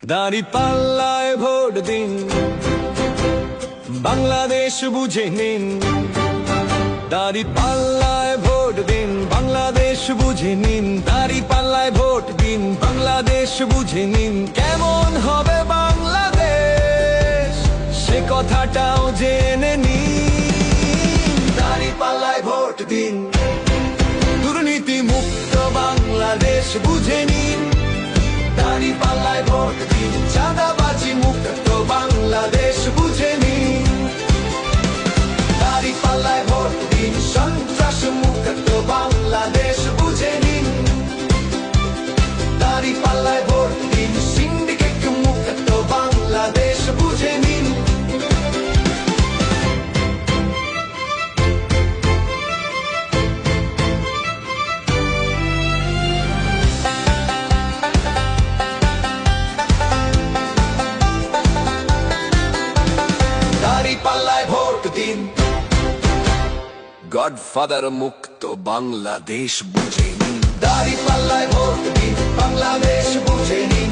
দাঁড়িপাল্লায় vote দিন, বাংলাদেশ বুঝে নিন। দাঁড়িপাল্লায় ভোট দিন, বাংলাদেশ বুঝে নিন। দাঁড়িপাল্লায় ভোট দিন, বাংলাদেশ বুঝে নিন। কেমন হবে বাংলাদেশ, সে কথাটাও জেনে নিন। দাঁড়িপাল্লায় ভোট দিন, দুর্নীতি মুক্ত বাংলাদেশ বুঝে নিন। দাঁড়িপাল্লায় ভোট দিন, চাঁদাবাজি মুক্ত বাংলাদেশ বুঝে নিন। দাঁড়িপাল্লায় ভোট দিন, সন্ত্রাস মুক্ত বাংলাদেশ বুঝে নিন। দাঁড়িপাল্লায় ভোট দিন, সিন্ডিকেট মুক্ত বাংলাদেশ বুঝে নিন। দাঁড়িপাল্লায় ভোট দিন, গডফাদার মুক্ত বাংলাদেশ বুঝে নিন। দাঁড়িপাল্লায় ভোট দিন, বাংলাদেশ বুঝে নিন।